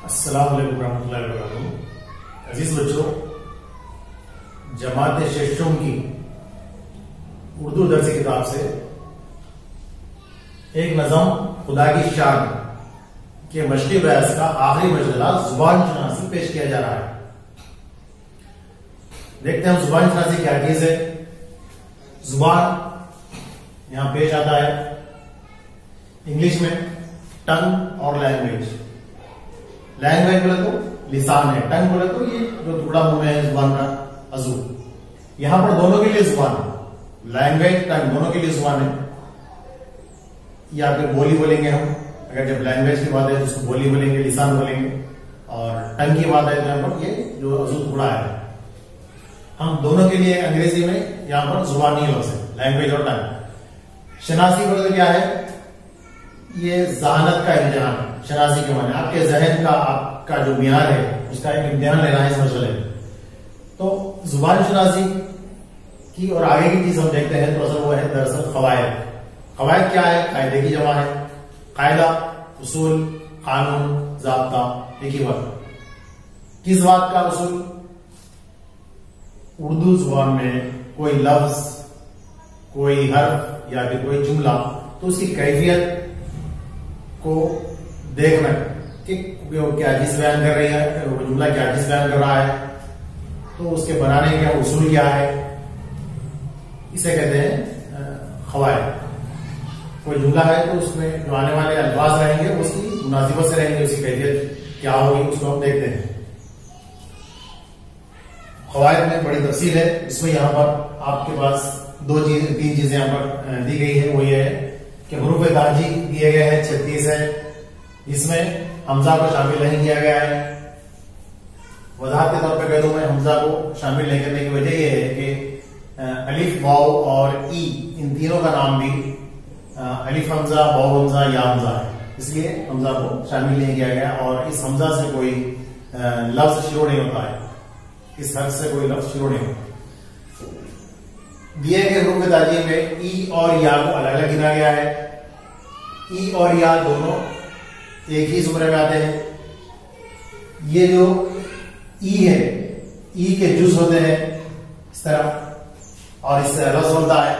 السلام علیکم ورحمۃ اللہ وبرکاتہ. عزیز بچوں، جماعت ششم کی اردو درسی کتاب سے ایک نظم خدا کی شان کے مشقی بحث کا آخری مجلہ زبان شناسی پیش کیا جا رہا ہے. دیکھتے ہیں ہم زبان شناسی کیا چیز ہے. زبان یہاں پیش آتا ہے انگلش میں ٹنگ اور لینگویج. لینگویج بولے تو لسان ہے، ٹنگ بولے تو یہ جو ٹکڑا منہ میں ہے زبان کا عضو. یہاں پر دونوں کے لیے زبان ہے، لینگویج ٹنگ دونوں کے لیے زبان ہے. یا پھر بولی بولیں گے ہم، اگر جب لینگویج کی بات ہے تو اس کو بولی بولیں گے، لسان بولیں گے. اور ٹنگ کی بات ہے تو یہاں پر یہ جو عضو ٹکڑا ہے، ہم دونوں کے لیے انگریزی میں یہاں پر زبانی لفظ ہے، لینگویج اور ٹنگ. شناسی بولے تو کیا ہے؟ یہ ذہانت کا امتحان. شناسی کے معنی آپ کے ذہن کا، آپ کا جو معیار ہے اس کا ایک امتحان لینا ہے اس مسئلے میں. تو زبان شناسی کی اور آگے کی چیز ہم دیکھتے ہیں تو اصل وہ ہے دراصل قواعد. قواعد کیا ہے؟ قاعدے کی جمع ہے. قاعدہ، اصول، قانون، ضابطہ، ایک ہی بات. کس بات کا اصول؟ اردو زبان میں کوئی لفظ، کوئی حرف یا پھر کوئی جملہ، تو اس کی کیفیت کو دیکھنا کہ کیا چیز بیان کر رہی ہے، وہ جملہ کیا چیز بیان کر رہا ہے، تو اس کے بنانے کا اصول کیا ہے، اسے کہتے ہیں قواعد. کوئی جملہ ہے تو اس میں جو آنے والے الفاظ رہیں گے اس کی مناسبت سے رہیں گے، اس کی کیفیت کیا ہوگی اس کو ہم دیکھتے ہیں. قواعد میں بڑی تفصیل ہے. اس میں یہاں پر آپ کے پاس تین چیزیں یہاں پر دی گئی ہے. وہ یہ ہے کہ حروف تاجی دیے گئے ہیں 36 ہے، اس میں حمزہ کو شامل نہیں کیا گیا ہے. وضاحت کے طور پہ کہہ دوں میں، حمزہ کو شامل نہیں کرنے کی وجہ یہ ہے کہ الف، واو اور ای، ان تینوں کا نام بھی الف حمزہ، واو حمزہ، یا حمزہ ہے. اس لیے حمزہ کو شامل نہیں کیا گیا اور اس حمزہ سے کوئی لفظ شروع نہیں ہوتا ہے، اس حرف سے کوئی لفظ شروع نہیں ہوتا. دیے گئے حروف تاجی میں ای اور یا کو الگ الگ گنا گیا ہے. ای اور یا دونوں ایک ہی زمرے میں آتے ہیں. یہ جو ای ہے، ای کے جز ہوتے ہیں اس طرح، اور اس سے لفظ بنتا ہے.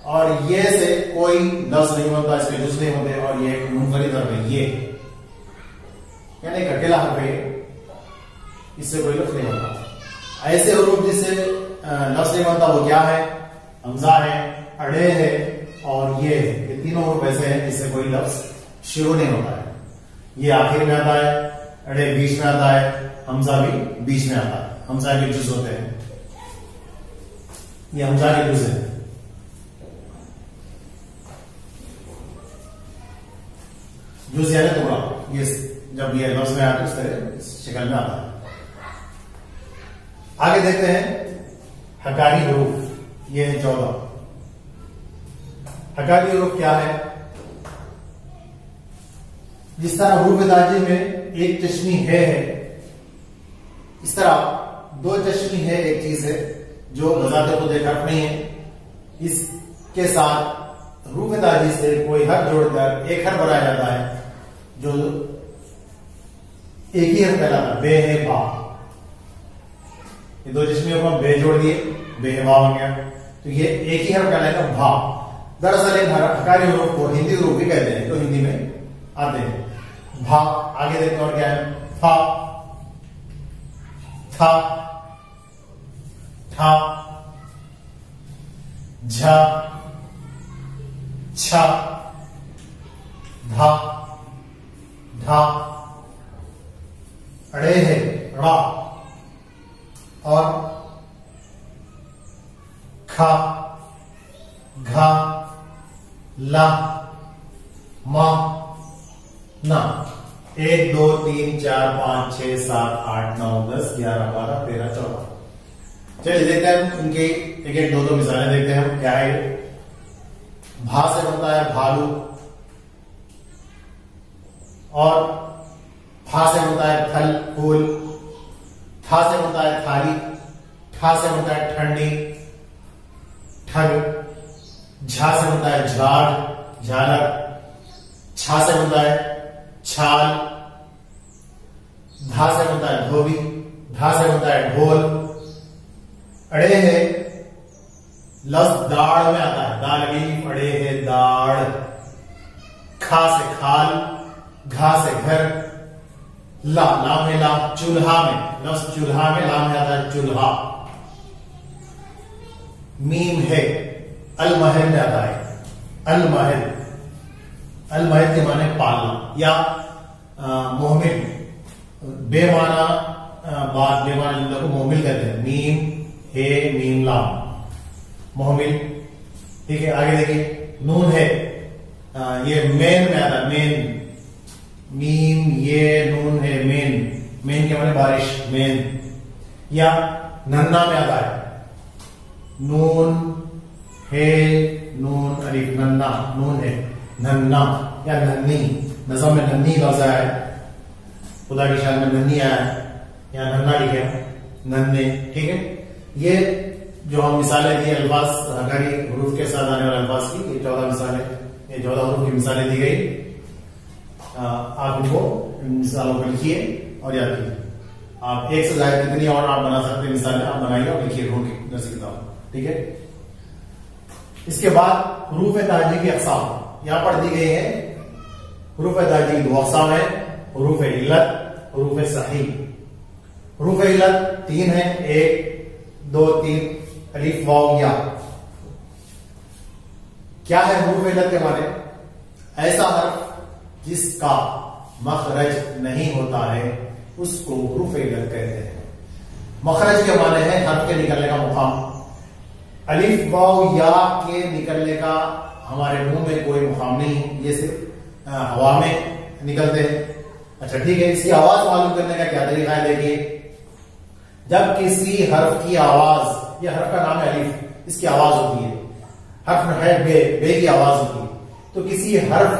اور یہ سے کوئی لفظ نہیں بنتا، اس کے جز نہیں ہوتے، اور یہ ایک منفرد حرف ہے، یہ یعنی ایک اکیلا حرف ہے، اس سے کوئی لفظ نہیں بنتا. ایسے حروف جس سے لفظ نہیں بنتا وہ کیا ہے؟ حمزہ ہے، اڑے ہے اور یہ ہے. یہ تینوں حروف ایسے ہیں جس سے کوئی لفظ شروع نہیں ہوتا ہے. یہ آخر میں آتا ہے، اڑے بیچ میں آتا ہے، حمزہ بھی بیچ میں آتا ہے. حمزہ کے جز ہوتے ہیں، یہ حمزہ کے جز ہے. جز یعنی ٹکڑا. یہ جب یہ لفظ میں آتا ہے اس طرح اس شکل میں آتا ہے. آگے دیکھتے ہیں حکاری حروف. یہ ہے 14. حکاری حروف کیا ہے؟ جس طرح حروف تاجی میں ایک چشمی ہے، اس طرح دو چشمی ہے ایک چیز ہے جو بذات خود ایک حرف نہیں ہے. اس کے ساتھ حروف تاجی سے کوئی حرف جوڑ کر ایک حرف بنایا جاتا ہے جو ایک ہی حرف کہلاتا ہے. بے ہے با. یہ دو چشمیوں کو بے جوڑ دیے، بے با بن گیا، تو یہ ایک ہی حرف کہلائے گا بھا. دراصل ایک حکاری حروف کو ہندی حروف بھی کہتے ہیں، تو ہندی میں آتے ہیں. بھا. آگے دیکھتے ہیں اور کیا ہے؟ تھا، تھا، ٹھا، جھا، چھا، دھا، ڈھا. اڑے ہے را، اور کھا، گھا، لا، ما، نا. 1 2 3 4 5 6 7 8 9 10 11 12 13 14. چلیے دیکھتے ہیں ان کی ایک ایک دو مثالیں دیکھتے ہیں ہم. کیا ہے؟ بھا سے بنتا ہے بھالو، اور پھا سے بنتا ہے پھل پھول، تھا سے بنتا ہے تھالی، ٹھا سے بنتا ہے ٹھنڈی ٹھگ، جھا سے بنتا ہے جھاڑ جھالک، چھا سے بنتا ہے چھال، دھا سے بنتا ہے دھوبی، دھا سے بنتا ہے ڈھول. اڑے ہے لفظ داڑ میں آتا ہے، دال الف اڑے ہے داڑ. کھا سے کھال، گھا سے گھر، لام ہے لام چولہا میں، لفظ چولہا میں لام میں آتا ہے چولہا. میم ہے المہر میں آتا ہے المہر. المہر کے معنی پالنا یا محمل، بے معنی بات، بے معنی جملہ کو محمل کہتے ہیں. میم ہے میم لام محمل. ٹھیک ہے، آگے دیکھیے نون ہے، یہ مین میں آتا ہے مین. میم یہ نون ہے مین، مین کے معنی بارش مین. یا ننا میں آتا ہے نون ہے نون الف ننا، نون ہے ننا یا ننی. نظم میں ننی لفظ آیا ہے، خدا کی شان میں ننی آیا ہے، یا ننا لکھے ننے. ٹھیک ہے، یہ جو ہم مثالیں دی الفاظ ہنگاری حروف کے ساتھ آنے والے الفاظ کی، یہ 14 مثالیں، یہ 14 حروف کی مثالیں دی گئی. آپ ان کو ان مثالوں کو لکھیے اور یاد کیجیے. آپ ایک سے زائد کتنی اور آپ بنا سکتے ہیں مثالیں، آپ بنائیے اور لکھیے ڈھونڈ کے درس کتاب. ٹھیک ہے، اس کے بعد حروف تہجی کی اقسام یہاں پر دی گئی ہے. حروف تہجی کی دو اقسام ہیں، حروف علت، حروف صحیح. حروف علت 3 ہیں، 1 2 3 الف واو یا. کیا ہے حروف علت کے معنی؟ ایسا حرف جس کا مخرج نہیں ہوتا ہے اس کو حروف علت کہتے ہیں. مخرج کے معنی ہے حرف کے نکلنے کا مقام. الف واو یا کے نکلنے کا ہمارے منہ میں کوئی مقام نہیں، یہ صرف ہوا میں نکلتے ہیں. اچھا ٹھیک ہے، اس کی آواز معلوم کرنے کا کیا طریقہ ہے؟ دیکھیے، جب کسی حرف کی آواز، یہ حرف کا نام ہے الف، اس کی آواز ہوتی ہے. حرف ہے بے کی آواز ہوتی ہے. تو کسی حرف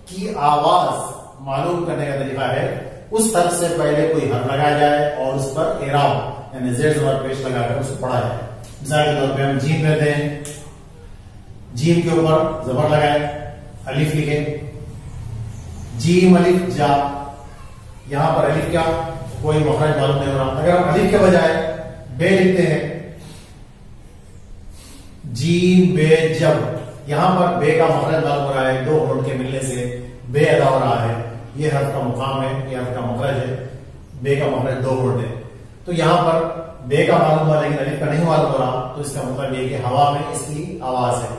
کی آواز معلوم کرنے کا طریقہ ہے اس حرف سے پہلے کوئی حرف لگایا جائے اور اس پر اعراب یعنی زیر زبر پیش لگا کر اسے پڑھا جائے. مثال کے طور پہ ہم جیم لیتے ہیں، جیم کے اوپر زبر لگائے، الف لکھے، جیم الف جا. یہاں پر الف کیا کوئی مخرج معلوم نہیں ہو رہا. اگر ہم الف کے بجائے بے لکھتے ہیں، جیم بے جب، یہاں پر بے کا مخرج معلوم ہو رہا ہے، 2 ہونٹ کے ملنے سے بے ادا ہو رہا ہے. یہ حرف کا مقام ہے، یہ حرف کا مخرج ہے، بے کا مخرج 2 ہونٹ ہے. تو یہاں پر بے کا معلوم ہوا لیکن الف کا نہیں معلوم ہو رہا، تو اس کا مطلب یہ کہ ہوا میں اس کی آواز ہے،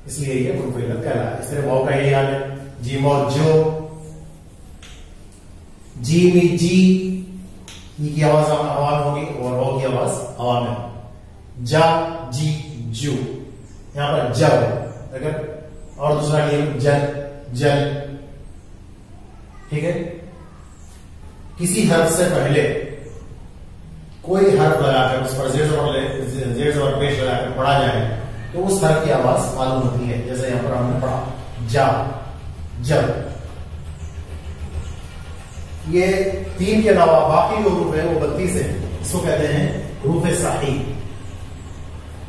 اس لیے یہ حروف علت کہلاتا ہے. اس طرح واو کا یہی حال ہے، جیم اور جو، جی میں جی، یہ کی آواز ہوا میں ہوگی اور واو کی آواز ہوا میں. جا جی جو، یہاں پر جب. اگر اور دوسرا نیم جل جل. ٹھیک ہے، کسی حرف سے پہلے کوئی حرف لگا کر اس پر زیر زبر پیش لگا کر پڑھا جائے تو اس حرف کی آواز معلوم ہوتی ہے. جیسے یہاں پر ہم نے پڑھا جا جب. یہ 3 کے علاوہ باقی جو حروف ہیں وہ 32 ہیں، اس کو کہتے ہیں حروف صحیح.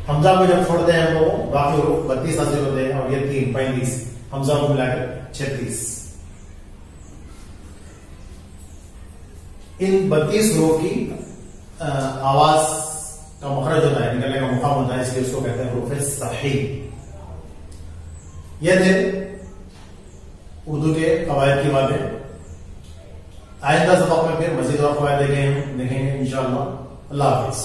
حمزہ کو جب چھوڑتے ہیں تو باقی حروف 32 حاصل ہوتے ہیں اور یہ 3 35، حمزہ کو ملا کر 36. ان 32 حروف کی آواز کا مخرج ہوتا ہے، نکلنے کا مقام ہوتا ہے، اس لیے اس کو کہتے ہیں حروف صحیح. یہ تھے اردو کے قواعد کی باتیں. آئندہ سبق میں پھر مزید اور قواعد دیکھیں گے انشاءاللہ. اللہ حافظ.